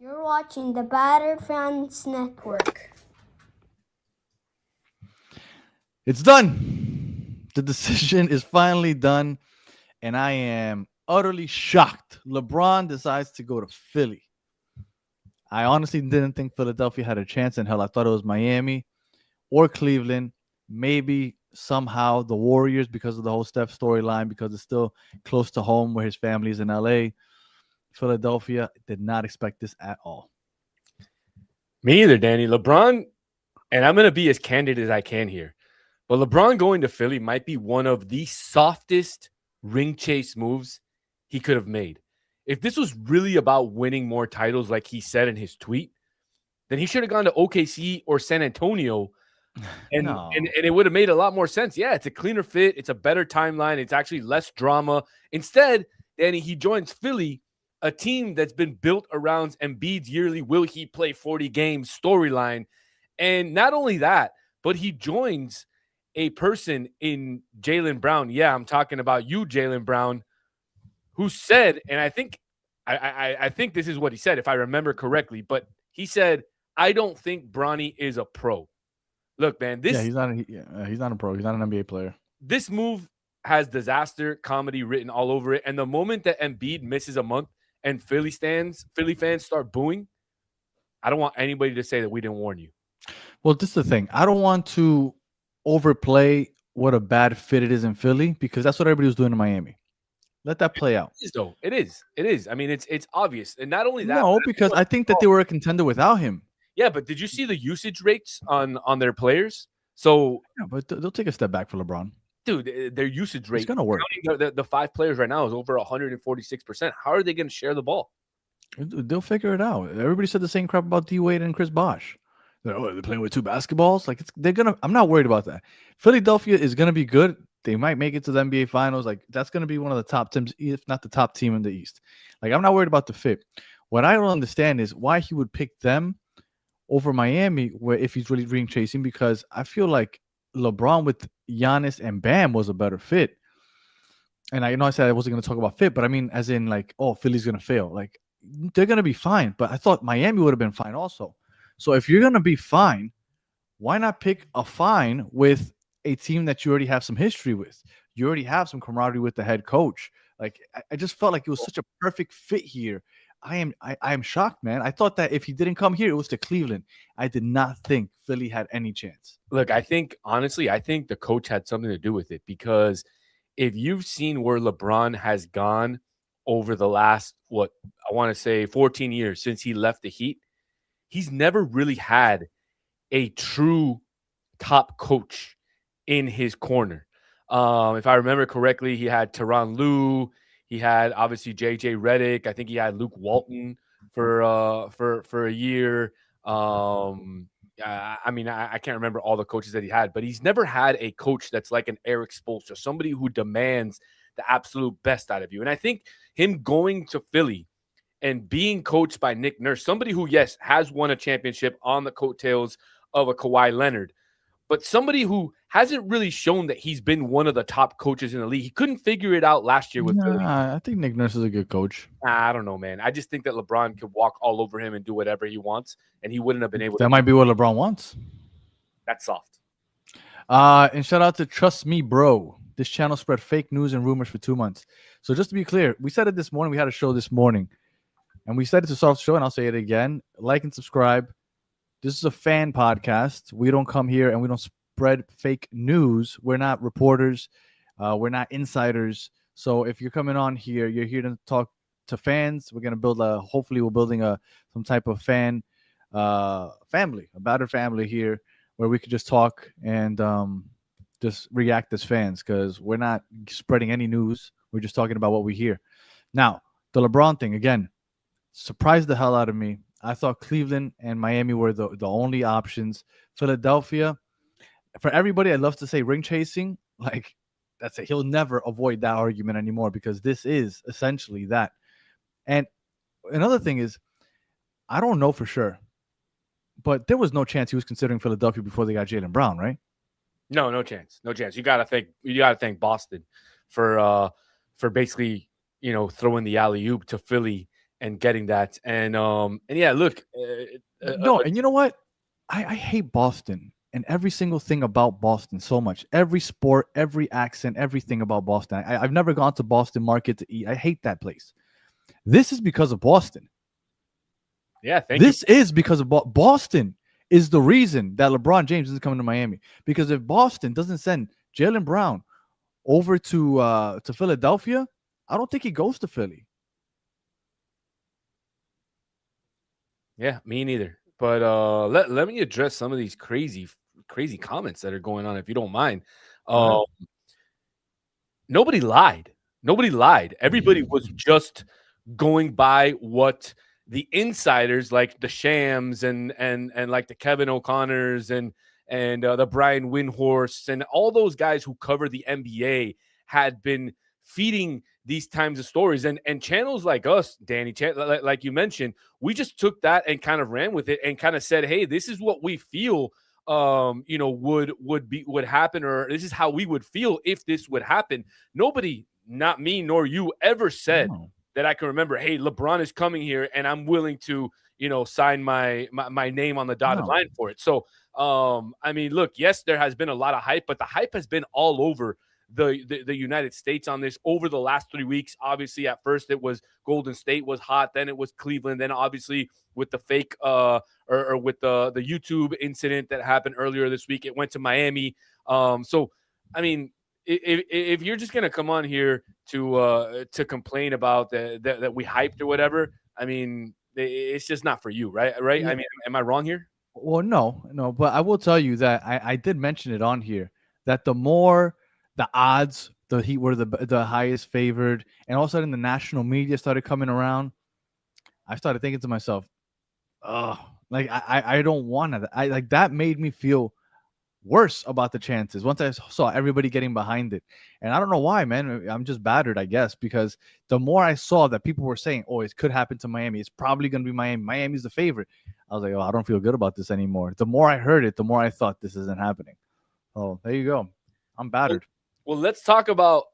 You're watching the Battered Fans Network. It's done. The decision is finally done, and I am utterly shocked. LeBron decides to go to Philly. I honestly didn't think Philadelphia had a chance in hell. I thought it was Miami or Cleveland, maybe somehow the Warriors because of the whole Steph storyline, because it's still close to home where his family is in LA. Philadelphia did not expect this at all. Me either, Danny. LeBron, and I'm going to be as candid as I can here, but LeBron going to Philly might be one of the softest ring chase moves he could have made. If this was really about winning more titles, like he said in his tweet, then he should have gone to OKC or San Antonio, and it would have made a lot more sense. Yeah, it's a cleaner fit. It's a better timeline. It's actually less drama. Instead, Danny, he joins Philly, a team that's been built around Embiid's yearly will he play 40 games storyline. And not only that, but he joins a person in Jaylen Brown. Yeah, I'm talking about you, Jaylen Brown, who said, and I think this is what he said, if I remember correctly, but he said, I don't think Bronny is a pro. Look, man, he's not a pro. He's not an NBA player. This move has disaster comedy written all over it. And the moment that Embiid misses a month and Philly fans start booing, I don't want anybody to say that we didn't warn you. Well, this is the thing. I don't want to overplay what a bad fit it is in Philly because that's what everybody was doing in Miami. Let that play out. It is, though. It is. I mean, it's obvious. And not only that. No, because I think that they were a contender without him. Yeah, but did you see the usage rates on their players? So, yeah, but they'll take a step back for LeBron. Dude, their usage rate. It's going to work. The 5 players right now is over 146%. How are they going to share the ball? They'll figure it out. Everybody said the same crap about D Wade and Chris Bosh. They're playing with 2 basketballs. Like they're gonna. I'm not worried about that. Philadelphia is gonna be good. They might make it to the NBA Finals. Like that's gonna be one of the top teams, if not the top team in the East. Like I'm not worried about the fit. What I don't understand is why he would pick them over Miami, where if he's really ring chasing, because I feel like LeBron with Giannis and Bam was a better fit. And I know I said I wasn't going to talk about fit, but I mean, as in like, oh, Philly's going to fail. Like they're going to be fine. But I thought Miami would have been fine also. So if you're going to be fine, why not pick a fine with a team that you already have some history with? You already have some camaraderie with the head coach. Like I just felt like it was such a perfect fit here. I am shocked, man. I thought that if he didn't come here, it was to Cleveland. I did not think Philly had any chance. Look, I think the coach had something to do with it, because if you've seen where LeBron has gone over the last, 14 years since he left the Heat, he's never really had a true top coach in his corner. If I remember correctly, he had Tyronn Lue. He had obviously JJ Redick. I think he had Luke Walton for a year. I mean, I can't remember all the coaches that he had, but he's never had a coach that's like an Eric Spoelstra, somebody who demands the absolute best out of you. And I think him going to Philly and being coached by Nick Nurse, somebody who, yes, has won a championship on the coattails of a Kawhi Leonard, but somebody who hasn't really shown that he's been one of the top coaches in the league. He couldn't figure it out last year with Philly. I think Nick Nurse is a good coach. I don't know, man. I just think that LeBron could walk all over him and do whatever he wants, and he wouldn't have been able to. That might be what LeBron wants. That's soft. And shout out to Trust Me, Bro. This channel spread fake news and rumors for 2 months. So just to be clear, we said it this morning. We had a show this morning, and we said it's a soft show, and I'll say it again. Like and subscribe. This is a fan podcast. We don't come here and we don't spread fake news. We're not reporters. We're not insiders. So if you're coming on here, you're here to talk to fans. We're going to build hopefully we're building some type of fan family, a battered family here where we could just talk and just react as fans, because we're not spreading any news. We're just talking about what we hear. Now, the LeBron thing, again, surprised the hell out of me. I thought Cleveland and Miami were the only options. Philadelphia, for everybody, I'd love to say ring chasing. Like, that's it. He'll never avoid that argument anymore, because this is essentially that. And another thing is, I don't know for sure, but there was no chance he was considering Philadelphia before they got Jaylen Brown, right? No chance. No chance. You gotta thank Boston for basically, throwing the alley-oop to Philly and getting that. And yeah, look, No, and you know what? I hate Boston and every single thing about Boston so much. Every sport, every accent, everything about Boston. I've never gone to Boston Market to eat. I hate that place. This is because of Boston. yeah, thank This is because of Boston is the reason that LeBron James isn't coming to Miami. Because if Boston doesn't send Jaylen Brown over to Philadelphia, I don't think he goes to Philly. Yeah, me neither. But let me address some of these crazy comments that are going on, if you don't mind. Nobody lied. Nobody lied. Everybody was just going by what the insiders, like the Shams and like the Kevin O'Connors and the Brian Windhorst and all those guys who cover the NBA had been feeding these times of stories, and channels like us, Danny, like you mentioned, we just took that and kind of ran with it and kind of said, hey, this is what we feel would happen, or this is how we would feel if this would happen. Nobody, not me nor you, ever said that I can remember, hey, LeBron is coming here and I'm willing to sign my name on the dotted line for it. So I mean, look, yes, there has been a lot of hype, but the hype has been all over the United States on this over the last 3 weeks. Obviously, at first it was Golden State was hot, then it was Cleveland, then obviously with the fake or with the YouTube incident that happened earlier this week, it went to Miami. So I mean, if you're just gonna come on here to complain about that we hyped or whatever, I mean, it's just not for you, right? Yeah. I mean, am I wrong here? Well, no, but I will tell you that I did mention it on here that the more the odds, the Heat were the highest favored, and all of a sudden the national media started coming around. I started thinking to myself, oh, like I don't want that. I like that made me feel worse about the chances once I saw everybody getting behind it. And I don't know why, man. I'm just battered, I guess, because the more I saw that people were saying, oh, it could happen to Miami, it's probably going to be Miami. Miami's the favorite. I was like, oh, I don't feel good about this anymore. The more I heard it, the more I thought this isn't happening. Oh, there you go. I'm battered. Well, let's talk about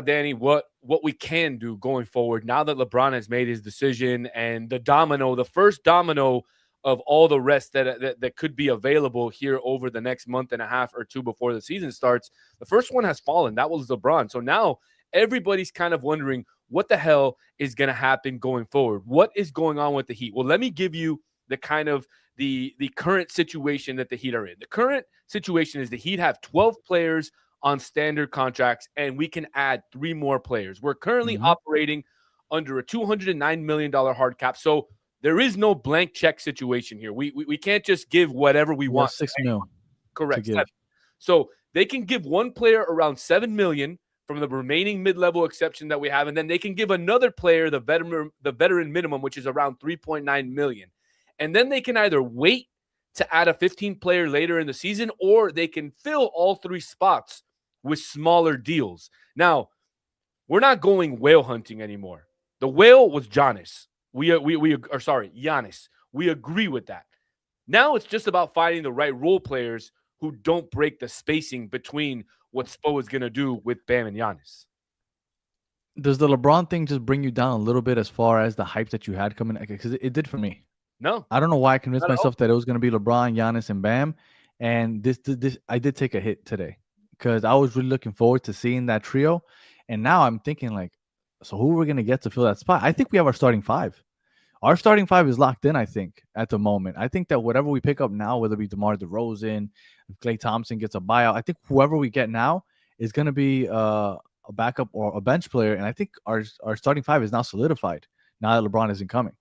Danny, what we can do going forward now that LeBron has made his decision, and the first domino of all the rest that could be available here over the next month and a half or two before the season starts. The first one has fallen. That was LeBron. So now everybody's kind of wondering what the hell is going to happen going forward. What is going on with the Heat? Well, let me give you the kind of the current situation that the Heat are in. The current situation is the Heat have 12 players on standard contracts, and we can add 3 more players. We're currently operating under a $209 million hard cap. So there is no blank check situation here. We can't just give whatever we want. $6 million. Correct. So they can give one player around $7 million from the remaining mid-level exception that we have, and then they can give another player the veteran minimum, which is around $3.9 million. And then they can either wait to add a 15th player later in the season, or they can fill all 3 spots with smaller deals. Now, we're not going whale hunting anymore. The whale was Giannis. Giannis. We agree with that. Now it's just about finding the right role players who don't break the spacing between what Spo is going to do with Bam and Giannis. Does the LeBron thing just bring you down a little bit as far as the hype that you had coming? Because it did for me. No. I don't know why I convinced myself that it was going to be LeBron, Giannis, and Bam. And this I did take a hit today because I was really looking forward to seeing that trio. And now I'm thinking, like, so who are we going to get to fill that spot? I think we have our starting 5. Our starting 5 is locked in, I think, at the moment. I think that whatever we pick up now, whether it be DeMar DeRozan, if Klay Thompson gets a buyout, I think whoever we get now is going to be a backup or a bench player. And I think our starting 5 is now solidified now that LeBron isn't coming.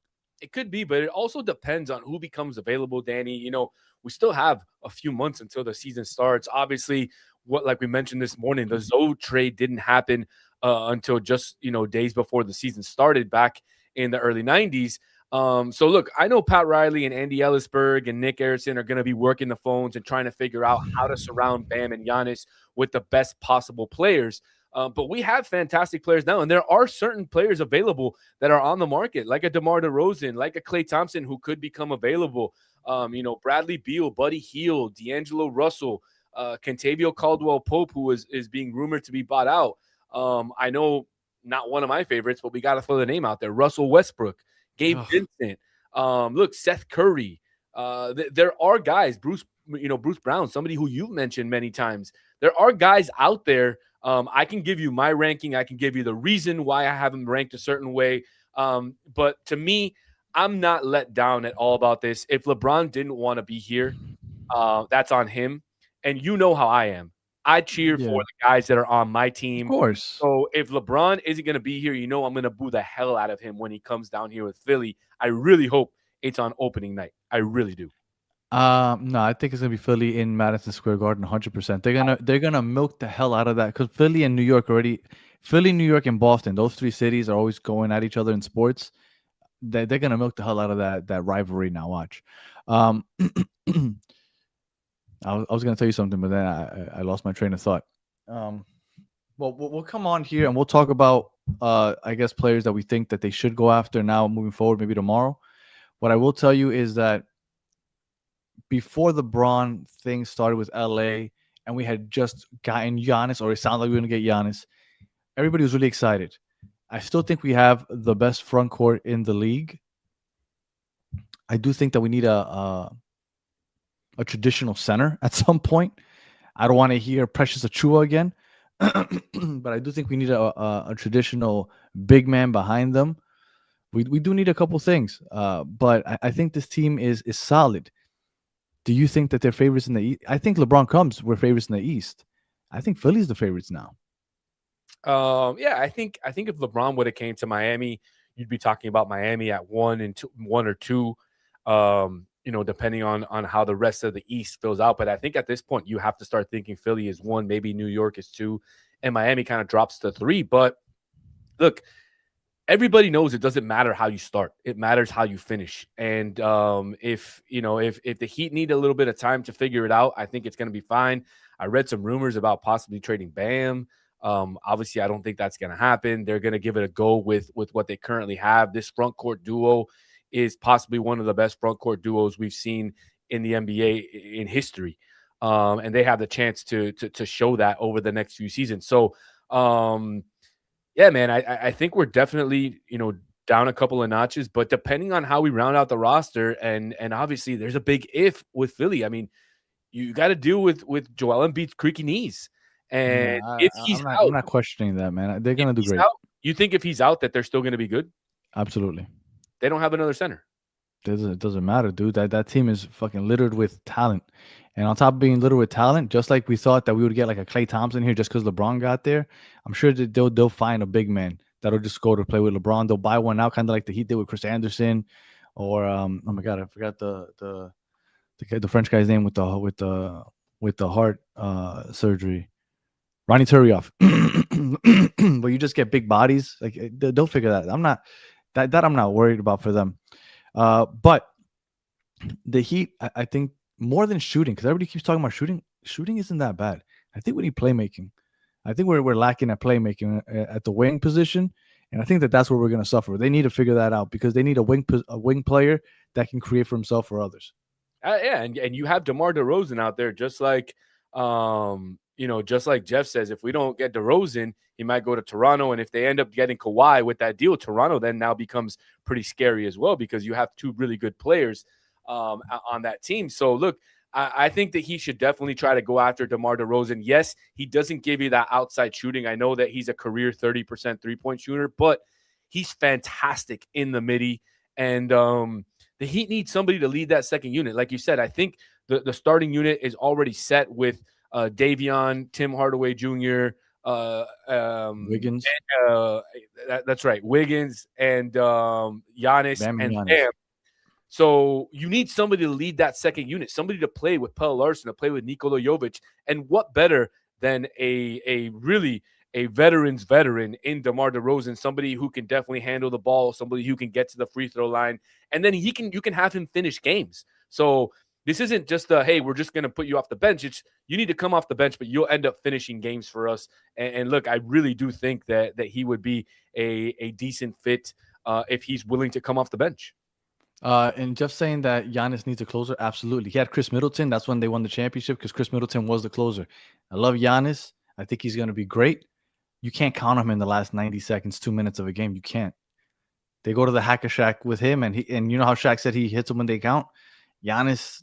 It could be, but it also depends on who becomes available, Danny. You know, we still have a few months until the season starts. Obviously, like we mentioned this morning, the Zoe trade didn't happen until just, days before the season started back in the early 90s. So, look, I know Pat Riley and Andy Ellisberg and Nick Harrison are going to be working the phones and trying to figure out how to surround Bam and Giannis with the best possible players. But we have fantastic players now, and there are certain players available that are on the market, like a DeMar DeRozan, like a Klay Thompson, who could become available. Bradley Beal, Buddy Hield, D'Angelo Russell, Kentavio Caldwell-Pope, who is being rumored to be bought out. I know not one of my favorites, but we got to throw the name out there, Russell Westbrook. Gabe Ugh. Vincent. Look, Seth Curry. There are guys, Bruce Brown, somebody who you've mentioned many times. There are guys out there. I can give you my ranking. I can give you the reason why I have him ranked a certain way. But to me, I'm not let down at all about this. If LeBron didn't want to be here, that's on him. And you know how I am. I cheer Yeah, for the guys that are on my of team. course. So if LeBron isn't going to be here, you know I'm going to boo the hell out of him when he comes down here with Philly. I really hope it's on opening night. I really do. No, I think it's gonna be Philly in Madison Square Garden, 100%. They're gonna milk the hell out of that because Philly and New York already, Philly, New York, and Boston. Those three cities are always going at each other in sports. They're gonna milk the hell out of that rivalry now. Watch. Um, I was gonna tell you something, but then I lost my train of thought. Um, well, we'll come on here and we'll talk about I guess players that we think that they should go after now moving forward, maybe tomorrow. What I will tell you is that before the Braun thing started with LA and we had just gotten Giannis, or it sounded like we were going to get Giannis, everybody was really excited. I still think we have the best front court in the league. I do think that we need a traditional center at some point. I don't want to hear Precious Achua again, but I do think we need a traditional big man behind them. We do need a couple things, but I think this team is solid. Do you think that they're favorites in the East? I think LeBron comes. We're favorites in the East. I think Philly's the favorites now. Yeah, I think if LeBron would have came to Miami, you'd be talking about Miami at 1 or 2. Depending on how the rest of the East fills out. But I think at this point you have to start thinking Philly is 1, maybe New York is 2, and Miami kind of drops to 3. But look, everybody knows it doesn't matter how you start; it matters how you finish. And if the Heat need a little bit of time to figure it out, I think it's going to be fine. I read some rumors about possibly trading Bam. Obviously, I don't think that's going to happen. They're going to give it a go with what they currently have. This front court duo is possibly one of the best front court duos we've seen in the NBA in history. And they have the chance to show that over the next few seasons. So, yeah, man, I think we're definitely, down a couple of notches, but depending on how we round out the roster, and obviously there's a big if with Philly. I mean, you got to deal with Joel Embiid's creaky knees. Yeah, And if he's I'm not questioning that, man. They're gonna do great. you think if he's out that they're still going to be good? Absolutely. They don't have another center. It doesn't matter, dude. That team is fucking littered with talent. And on top of being littered with talent, just like we thought that we would get like a Klay Thompson here just because LeBron got there, I'm sure that they'll find a big man that'll just go to play with LeBron. They'll buy one out, kind of like the Heat did with Chris Anderson, or oh my god, I forgot the French guy's name with the heart surgery. Ronnie Turioff. But you just get big bodies. Like they'll figure that. I'm not worried about for them. But the Heat, I think more than shooting, because everybody keeps talking about shooting. Shooting isn't that bad. I think we need playmaking. I think we're lacking at playmaking at the wing position, and I think that's where we're going to suffer. They need to figure that out because they need a wing player that can create for himself or others. Yeah, and you have DeMar DeRozan out there, just like just like Jeff says, if we don't get DeRozan, he might go to Toronto, and if they end up getting Kawhi with that deal, Toronto then now becomes pretty scary as well because you have two really good players on that team. So look, I think that he should definitely try to go after DeMar DeRozan. Yes, he doesn't give you that outside shooting. I know that he's a career 30% three-point shooter, but he's fantastic in the midi, and the Heat need somebody to lead that second unit. Like you said, I think the starting unit is already set with Davion, Tim Hardaway Jr., Wiggins. That's right, Wiggins and Giannis Bam and Giannis. Bam. So you need somebody to lead that second unit, somebody to play with Pelle Larsson, to play with Nikola Jovic, and what better than a veteran's veteran in DeMar DeRozan, somebody who can definitely handle the ball, somebody who can get to the free throw line, and then you can have him finish games. So this isn't just hey, we're just going to put you off the bench. It's you need to come off the bench, but you'll end up finishing games for us. And look, I really do think that he would be a decent fit if he's willing to come off the bench. And Jeff saying that Giannis needs a closer, absolutely. He had Chris Middleton. That's when they won the championship because Chris Middleton was the closer. I love Giannis. I think he's going to be great. You can't count him in the last 90 seconds, 2 minutes of a game. You can't. They go to the Hack-a-Shaq with him, and you know how Shaq said he hits them when they count? Giannis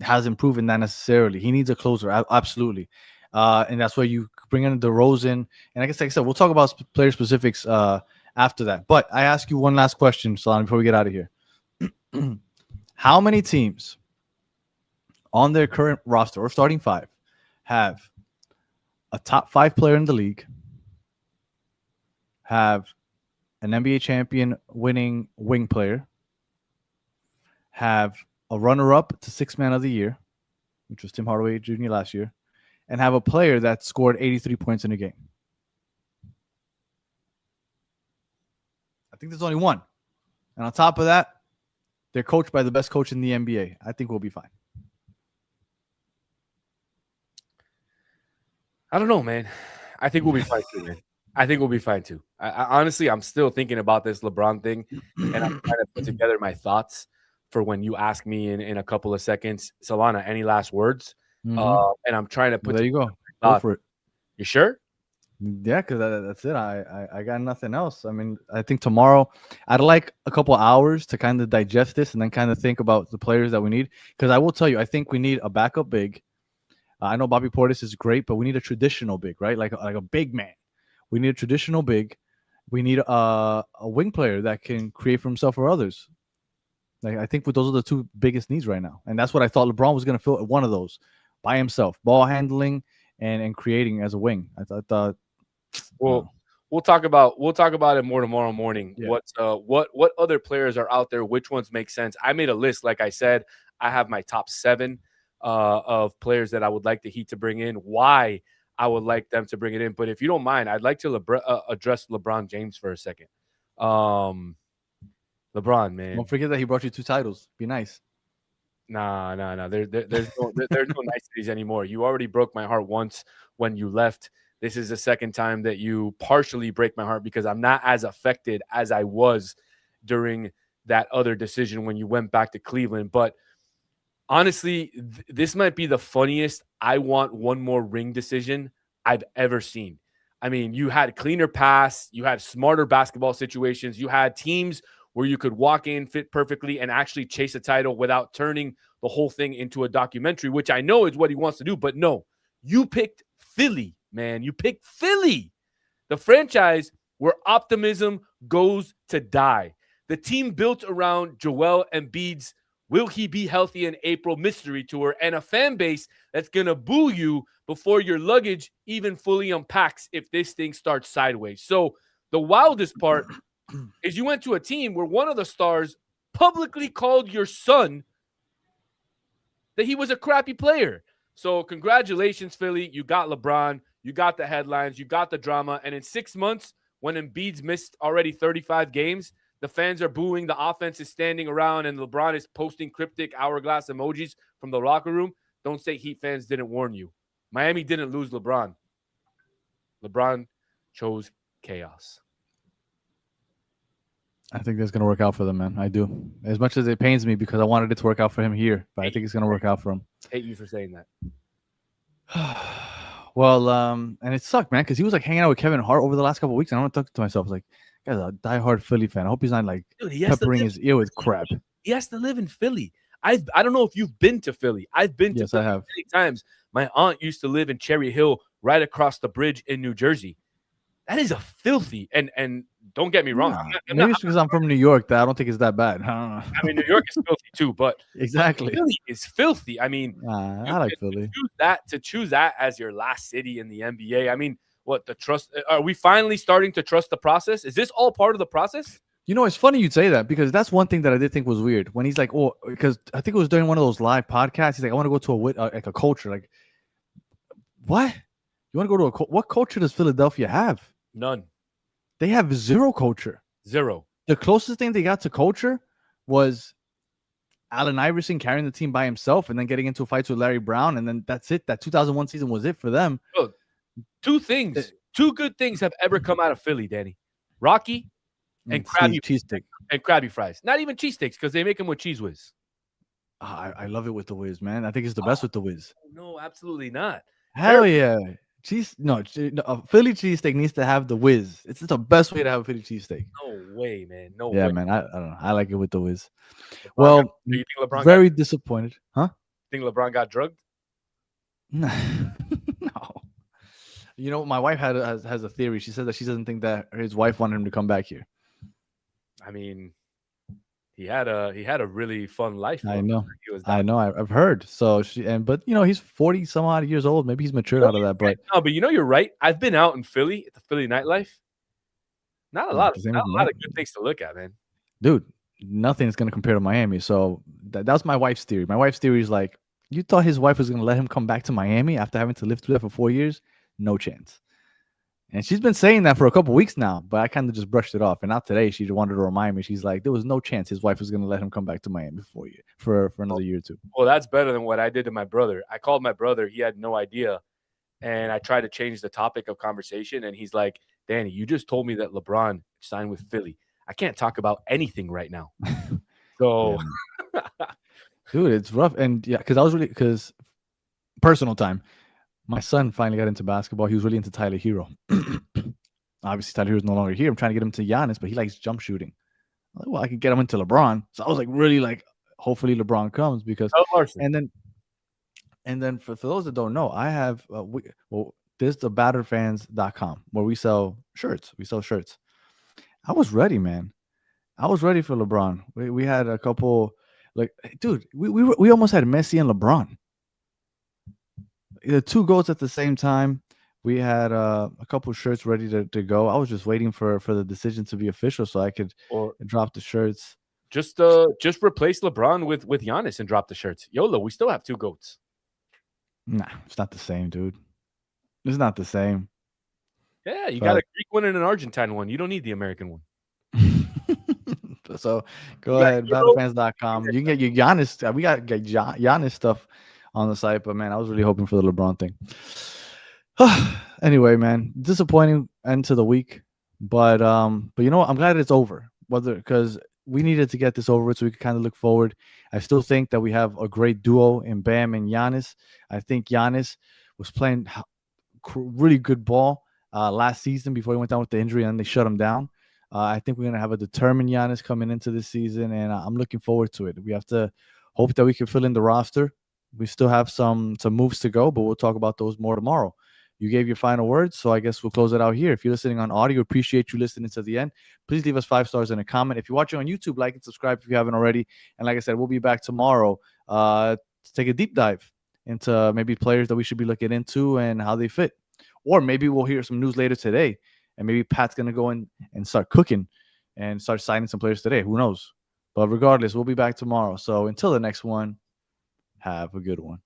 hasn't proven that necessarily. He needs a closer, absolutely. And that's why you bring in DeRozan. And I guess, like I said, we'll talk about player specifics after that. But I ask you one last question, Solana, before we get out of here. How many teams on their current roster or starting five have a top 5 player in the league, have an NBA champion winning wing player, have a runner-up to 6th man of the year, which was Tim Hardaway Jr. last year, and have a player that scored 83 points in a game? I think there's only one. And on top of that, they're coached by the best coach in the NBA. I think we'll be fine. I don't know, man. I think we'll be fine too, man. I think we'll be fine too. I honestly, I'm still thinking about this LeBron thing, and I'm trying to put together my thoughts for when you ask me in a couple of seconds. Solana, any last words? And I'm trying to put. There you go. Go for it. You sure? Yeah, because that's it. I got nothing else. I mean, I think tomorrow I'd like a couple hours to kind of digest this and then kind of think about the players that we need. Because I will tell you, I think we need a backup big. I know Bobby Portis is great, but we need a traditional big, right? Like a big man. We need a traditional big. We need a wing player that can create for himself or others. Like, I think those are the two biggest needs right now. And that's what I thought LeBron was going to fill one of those by himself. Ball handling and creating as a wing. I thought. Well, we'll talk about it more tomorrow morning. Yeah. What other players are out there? Which ones make sense? I made a list. Like I said, I have my top 7 of players that I would like the Heat to bring in. Why I would like them to bring it in. But if you don't mind, I'd like to address LeBron James for a second. LeBron, man. Don't forget that he brought you 2 titles. Be nice. Nah. There's no niceties anymore. You already broke my heart once when you left. This is the second time that you partially break my heart because I'm not as affected as I was during that other decision when you went back to Cleveland. But honestly, this might be the funniest I want one more ring decision I've ever seen. I mean, you had cleaner pass, you had smarter basketball situations, you had teams where you could walk in, fit perfectly, and actually chase a title without turning the whole thing into a documentary, which I know is what he wants to do. But no, you picked Philly, man. You picked Philly, the franchise where optimism goes to die. The team built around Joel Embiid's will he be healthy in April mystery tour, and a fan base that's going to boo you before your luggage even fully unpacks if this thing starts sideways. So the wildest part is you went to a team where one of the stars publicly called your son that he was a crappy player. So congratulations, Philly. You got LeBron. You got the headlines. You got the drama. And in 6 months, when Embiid's missed already 35 games, the fans are booing. The offense is standing around, and LeBron is posting cryptic hourglass emojis from the locker room. Don't say Heat fans didn't warn you. Miami didn't lose LeBron. LeBron chose chaos. I think that's going to work out for them, man. I do. As much as it pains me because I wanted it to work out for him here, but I think it's going to work out for him. Hate you for saying that. Well, and it sucked, man, because he was like hanging out with Kevin Hart over the last couple of weeks, and I want to talk to myself, like, guy's a diehard Philly fan. I hope he's not like peppering his ear with crap. He has to live in Philly. I don't know if you've been to Philly. I've been to Philly I have many times. My aunt used to live in Cherry Hill, right across the bridge in New Jersey. That is a filthy and don't get me wrong. Maybe it's because I'm from New York that I don't think it's that bad. I mean, New York is filthy too, but exactly, Philly is filthy. I mean, I like Philly. To choose that as your last city in the NBA. I mean, what the trust? Are we finally starting to trust the process? Is this all part of the process? You know, it's funny you'd say that because that's one thing that I did think was weird when he's like, oh, because I think it was during one of those live podcasts. He's like, I want to go to a culture. Like, what? You want to go to what culture does Philadelphia have? None. They have zero culture. Zero. The closest thing they got to culture was Allen Iverson carrying the team by himself and then getting into fights with Larry Brown. And then that's it. That 2001 season was it for them. Look, two good things have ever come out of Philly, Danny. Rocky and Krabby Fries. Not even cheesesteaks because they make them with Cheese Whiz. I love it with the Whiz, man. I think it's the best with the Whiz. No, absolutely not. Hell yeah. A Philly cheesesteak needs to have the whiz. It's the best way to have a Philly cheesesteak. No way, man. No Yeah, way. man. I don't know. I like it with the whiz. LeBron Well, do you think LeBron very disappointed, huh? got drugged? No. You know, my wife has a theory. She said that she doesn't think that his wife wanted him to come back here. I mean, he had a really fun life. I Look, know. he was I down. know. I've heard. So but he's 40 some odd years old. Maybe he's matured out of that. But No, but you're right. I've been out in Philly at the Philly nightlife. Not a lot of good things to look at, man. Dude, nothing's gonna compare to Miami. So that's my wife's theory. My wife's theory is like, you thought his wife was gonna let him come back to Miami after having to live through that for 4 years? No chance. And she's been saying that for a couple weeks now, but I kind of just brushed it off. And not today. She wanted to remind me. She's like, there was no chance his wife was gonna let him come back to Miami for another year or two. Well, that's better than what I did to my brother. I called my brother. He had no idea. And I tried to change the topic of conversation. And he's like, Danny, you just told me that LeBron signed with Philly. I can't talk about anything right now. So, dude, it's rough. And yeah, because personal time. My son finally got into basketball. He was really into Tyler Hero. Obviously, Tyler Hero's no longer here. I'm trying to get him to Giannis, but he likes jump shooting. I'm like, well, I could get him into LeBron. So I was like, really like, hopefully LeBron comes because. And then for those that don't know, I have there's the batteredfans.com where we sell shirts. We sell shirts. I was ready, man. I was ready for LeBron. We had a couple, like, dude, we almost had Messi and LeBron. The two goals at the same time. We had a couple shirts ready to go. I was just waiting for the decision to be official so I could drop the shirts. Just replace LeBron with Giannis and drop the shirts. YOLO, we still have two GOATs. Nah, it's not the same, dude. It's not the same. Yeah, you got a Greek one and an Argentine one. You don't need the American one. So go ahead, battlefans.com. You can get your Giannis. We got Giannis stuff on the site, but man, I was really hoping for the LeBron thing. Anyway, man, disappointing end to the week, but you know what? I'm glad it's over. Because we needed to get this over with so we could kind of look forward. I still think that we have a great duo in Bam and Giannis. I think Giannis was playing really good ball last season before he went down with the injury and they shut him down. I think we're going to have a determined Giannis coming into this season, and I'm looking forward to it. We have to hope that we can fill in the roster. We still have some moves to go, but we'll talk about those more tomorrow. You gave your final words, so I guess we'll close it out here. If you're listening on audio, appreciate you listening to the end. Please leave us 5 stars and a comment. If you're watching on YouTube, like and subscribe if you haven't already. And like I said, we'll be back tomorrow to take a deep dive into maybe players that we should be looking into and how they fit. Or maybe we'll hear some news later today, and maybe Pat's going to go in and start cooking and start signing some players today. Who knows? But regardless, we'll be back tomorrow. So until the next one, have a good one.